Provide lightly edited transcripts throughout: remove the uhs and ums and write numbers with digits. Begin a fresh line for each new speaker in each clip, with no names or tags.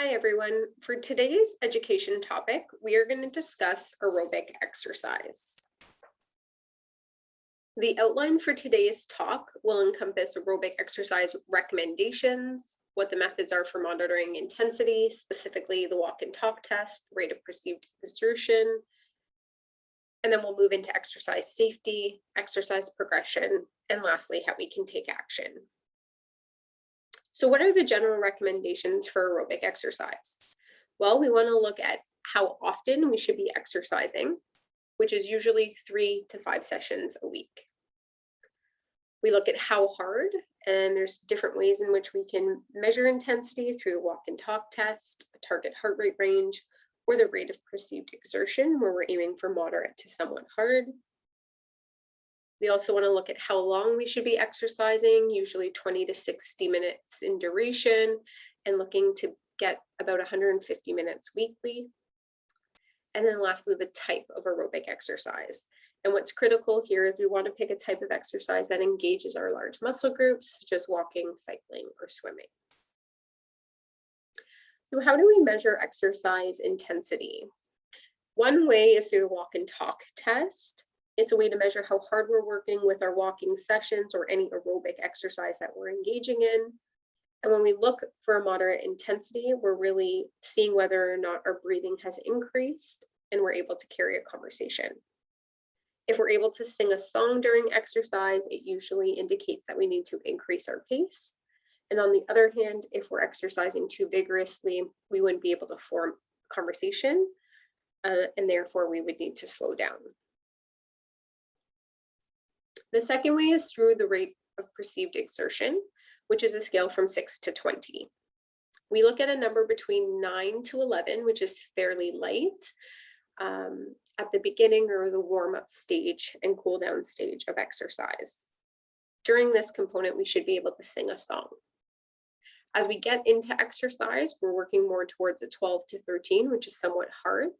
Hi everyone. For today's education topic, we are going to discuss aerobic exercise. The outline for today's talk will encompass aerobic exercise recommendations, what the methods are for monitoring intensity, specifically the walk and talk test, rate of perceived exertion, and then we'll move into exercise safety, exercise progression, and lastly, how we can take action. So what are the general recommendations for aerobic exercise? Well, we want to look at how often we should be exercising, which is usually 3 to 5 sessions a week. We look at how hard, and there's different ways in which we can measure intensity through the walk and talk test, a target heart rate range, or the rate of perceived exertion, where we're aiming for moderate to somewhat hard. We also want to look at how long we should be exercising, usually 20 to 60 minutes in duration, and looking to get about 150 minutes weekly. And then lastly, the type of aerobic exercise. And what's critical here is we want to pick a type of exercise that engages our large muscle groups, such as walking, cycling, or swimming. So how do we measure exercise intensity? One way is through the walk and talk test. It's a way to measure how hard we're working with our walking sessions or any aerobic exercise that we're engaging in. And when we look for a moderate intensity, we're really seeing whether or not our breathing has increased and we're able to carry a conversation. If we're able to sing a song during exercise, it usually indicates that we need to increase our pace. And on the other hand, if we're exercising too vigorously, we wouldn't be able to form conversation, and therefore we would need to slow down. The second way is through the rate of perceived exertion, which is a scale from 6 to 20. We look at a number between 9 to 11, which is fairly light, at the beginning or the warm-up stage and cool-down stage of exercise. During this component, we should be able to sing a song. As we get into exercise, we're working more towards a 12 to 13, which is somewhat hard.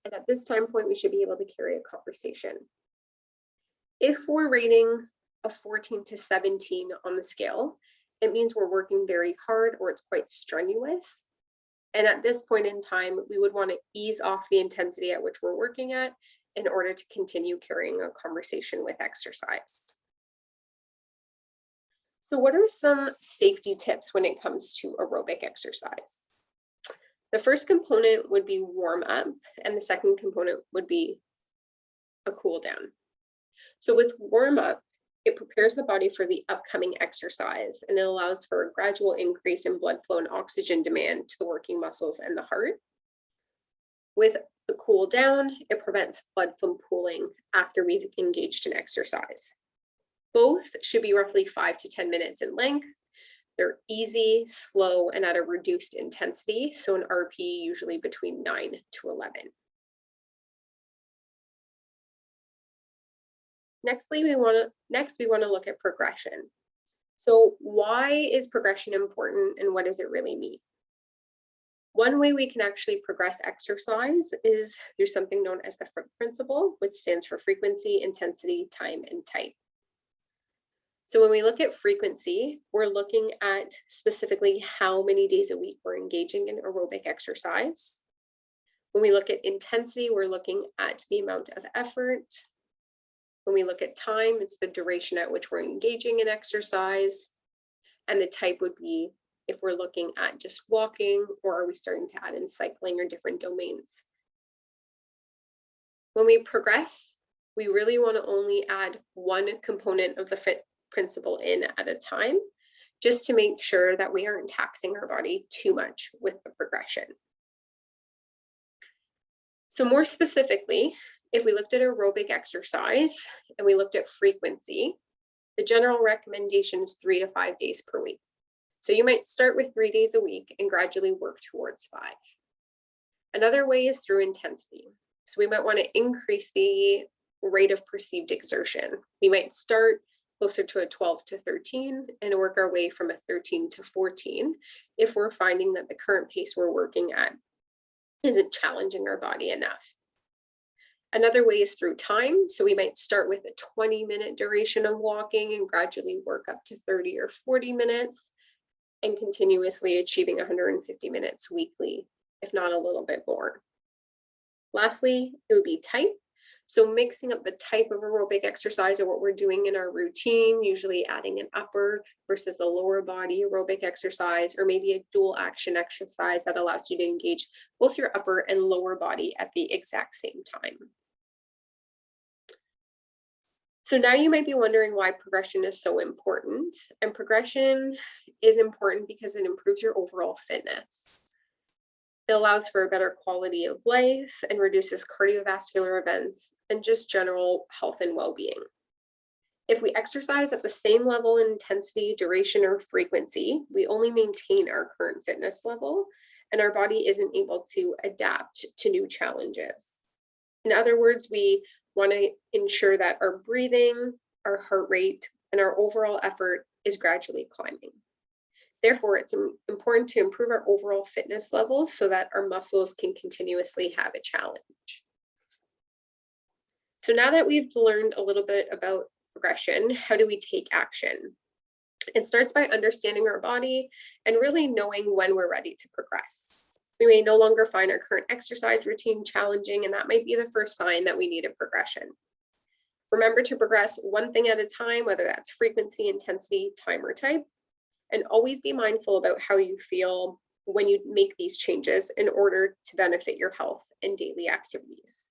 And at this time point, we should be able to carry a conversation. If we're rating a 14 to 17 on the scale, it means we're working very hard or it's quite strenuous. And at this point in time, we would want to ease off the intensity at which we're working at in order to continue carrying a conversation with exercise. So what are some safety tips when it comes to aerobic exercise? The first component would be warm up, and the second component would be a cool down. So with warm up, it prepares the body for the upcoming exercise, and it allows for a gradual increase in blood flow and oxygen demand to the working muscles and the heart. With the cool down, it prevents blood from pooling after we've engaged in exercise. Both should be roughly 5 to 10 minutes in length. They're easy, slow, and at a reduced intensity, so an RPE usually between 9 to 11. Next, we want to look at progression. So why is progression important and what does it really mean? One way we can actually progress exercise is through something known as the FRIP principle, which stands for frequency, intensity, time, and type. So when we look at frequency, we're looking at specifically how many days a week we're engaging in aerobic exercise. When we look at intensity, we're looking at the amount of effort. When we look at time, it's the duration at which we're engaging in exercise. And the type would be if we're looking at just walking, or are we starting to add in cycling or different domains. When we progress, we really want to only add one component of the FIT principle in at a time, just to make sure that we aren't taxing our body too much with the progression. So more specifically, if we looked at aerobic exercise and we looked at frequency, the general recommendation is 3 to 5 days per week. So you might start with 3 days a week and gradually work towards 5. Another way is through intensity. So we might want to increase the rate of perceived exertion. We might start closer to a 12 to 13 and work our way from a 13 to 14 if we're finding that the current pace we're working at isn't challenging our body enough. Another way is through time. So we might start with a 20-minute duration of walking and gradually work up to 30 or 40 minutes. and continuously achieving 150 minutes weekly, if not a little bit more. Lastly, it would be type. So mixing up the type of aerobic exercise or what we're doing in our routine, usually adding an upper versus the lower body aerobic exercise, or maybe a dual action exercise that allows you to engage both your upper and lower body at the exact same time. So now you might be wondering why progression is so important. And progression is important because it improves your overall fitness. It allows for a better quality of life and reduces cardiovascular events and just general health and well-being. If we exercise at the same level in intensity, duration, or frequency, we only maintain our current fitness level, and our body isn't able to adapt to new challenges. In other words, we want to ensure that our breathing, our heart rate, and our overall effort is gradually climbing. Therefore, it's important to improve our overall fitness levels so that our muscles can continuously have a challenge. So now that we've learned a little bit about progression, how do we take action? It starts by understanding our body and really knowing when we're ready to progress. We may no longer find our current exercise routine challenging, and that might be the first sign that we need a progression. Remember to progress one thing at a time, whether that's frequency, intensity, time, or type, and always be mindful about how you feel when you make these changes in order to benefit your health and daily activities.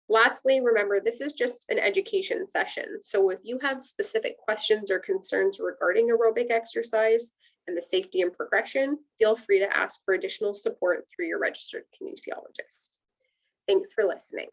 Lastly, remember, this is just an education session. So if you have specific questions or concerns regarding aerobic exercise and the safety and progression, feel free to ask for additional support through your registered kinesiologist. Thanks for listening.